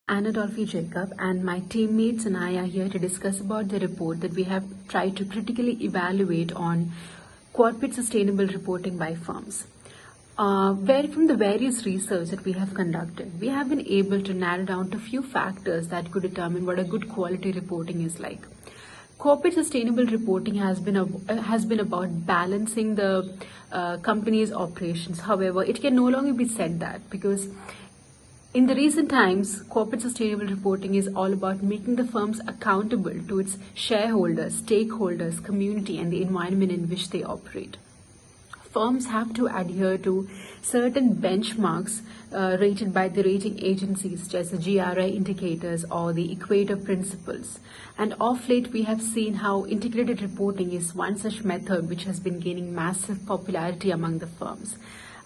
Anadolphe Jacob, and my teammates and I are here to discuss about the report that we have tried to critically evaluate on corporate sustainable reporting by firms. Where from the various research that we have conducted, we have been able to narrow down to a few factors that could determine what a good quality reporting is like. Corporate sustainable reporting has been about balancing the company's operations. However, it can no longer be said that because in the recent times, corporate sustainable reporting is all about making the firms accountable to its shareholders, stakeholders, community, and the environment in which they operate. Firms have to adhere to certain benchmarks rated by the rating agencies, such as the GRI indicators or the Equator principles. And of late, we have seen how integrated reporting is one such method which has been gaining massive popularity among the firms.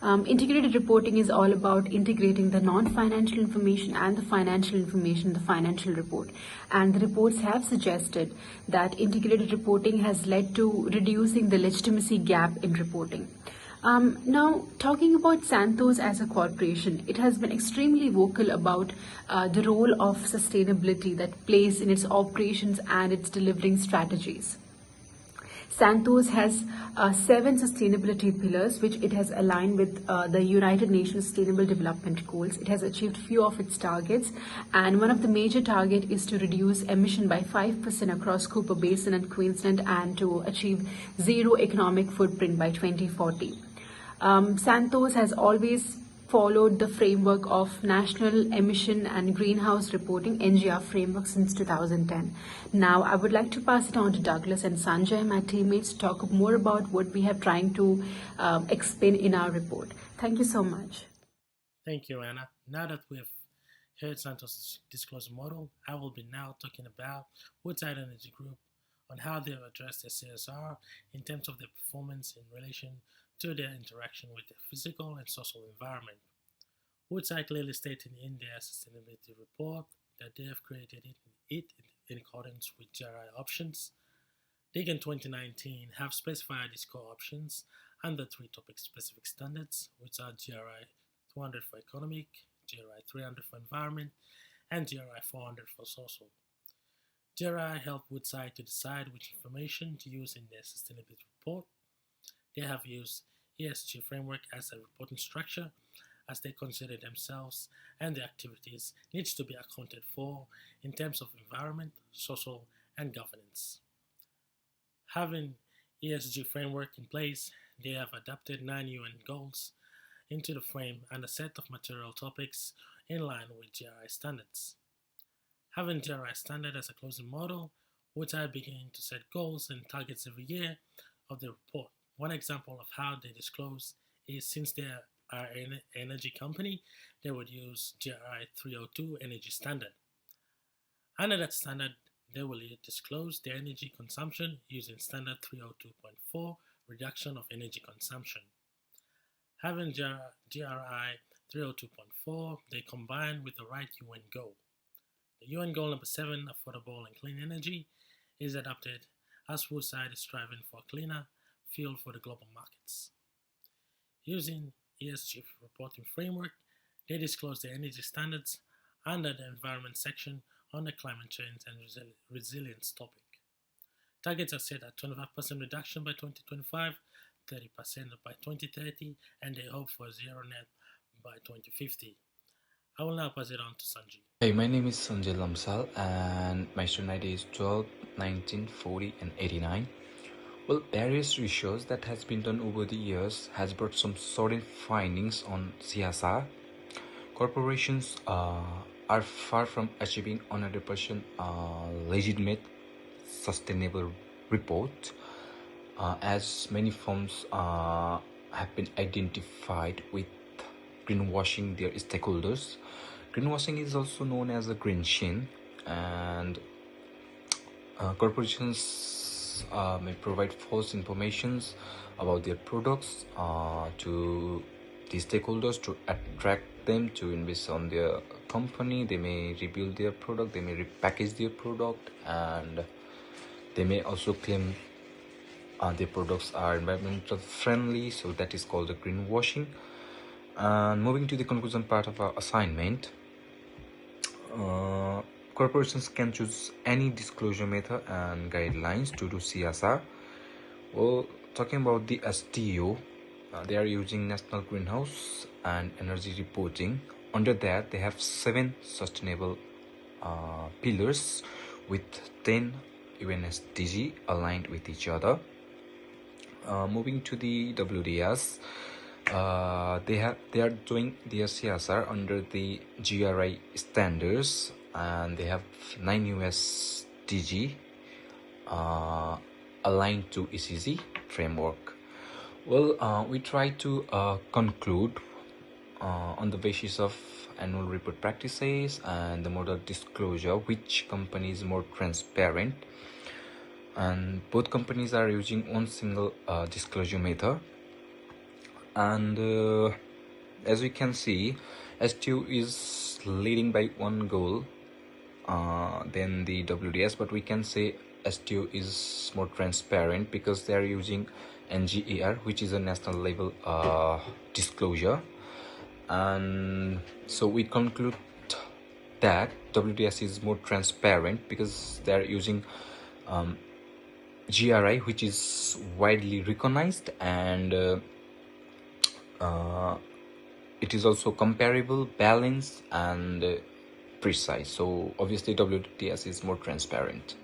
Integrated reporting is all about integrating the non-financial information and the financial information in the financial report. And the reports have suggested that integrated reporting has led to reducing the legitimacy gap in reporting. Now, talking about Santos as a corporation, it has been extremely vocal about the role of sustainability that plays in its operations and its delivering strategies. Santos has 7 sustainability pillars, which it has aligned with the United Nations Sustainable Development Goals. It has achieved few of its targets, and one of the major target is to reduce emission by 5% across Cooper Basin and Queensland, and to achieve zero economic footprint by 2040. Santos has always followed the framework of National Emission and Greenhouse Reporting (NGR) framework since 2010. Now, I would like to pass it on to Douglas and Sanjay, my teammates, to talk more about what we have trying to explain in our report. Thank you so much. Thank you, Anna. Now that we've heard Santos' disclosure model, I will be now talking about Woodside Energy Group on how they've addressed their CSR in terms of their performance in relation to their interaction with the physical and social environment. Woodside clearly stated in their sustainability report that they have created it in accordance with GRI options. They in 2019 have specified its core options under 3 topic-specific standards, which are GRI 200 for economic, GRI 300 for environment, and GRI 400 for social. GRI helped Woodside to decide which information to use in their sustainability report. They have used ESG framework as a reporting structure as they consider themselves and their activities needs to be accounted for in terms of environment, social, and governance. Having ESG framework in place, they have adapted 9 UN goals into the frame and a set of material topics in line with GRI standards. Having GRI standard as a closing model, Woodside beginning to set goals and targets every year of the report. One example of how they disclose is since they are an energy company, they would use GRI 302 energy standard. Under that standard, they will disclose their energy consumption using standard 302.4 reduction of energy consumption. Having GRI 302.4, they combine with the right UN goal. The UN goal number 7, affordable and clean energy, is adopted as Woodside is striving for a cleaner fuel for the global markets. Using ESG reporting framework, they disclose their energy standards under the environment section on the climate change and resilience topic. Targets are set at 25% reduction by 2025, 30% by 2030, and they hope for zero net by 2050. I will now pass it on to Sanjay. Hey, my name is Sanjay Lamsal and my student ID is 12, 19, 40 and 89. Well, various research that has been done over the years has brought some certain findings on CSR. Corporations are far from achieving 100% legitimate sustainable report, as many firms have been identified with greenwashing their stakeholders. Greenwashing is also known as a greenwashing, and corporations may provide false information about their products to the stakeholders to attract them to invest on their company. They may rebuild their product, they may repackage their product, and they may also claim their products are environmental friendly, so that is called the greenwashing. And moving to the conclusion part of our assignment, Uh, Corporations can choose any disclosure method and guidelines to do CSR. Well, talking about the STO, they are using National Greenhouse and Energy Reporting. Under that, they have 7 sustainable pillars with 10 UN SDG aligned with each other. Moving to the WDS, they are doing their CSR under the GRI standards, and they have 9 US DG aligned to ECZ framework. Well, we try to conclude on the basis of annual report practices and the model disclosure, which company is more transparent, and both companies are using one single disclosure method. And as we can see, STU is leading by one goal than the WDS, but we can say STU is more transparent because they are using NGER, which is a national level disclosure. And so we conclude that WDS is more transparent because they are using GRI, which is widely recognized, and it is also comparable, balanced, and precise. So obviously WDS is more transparent.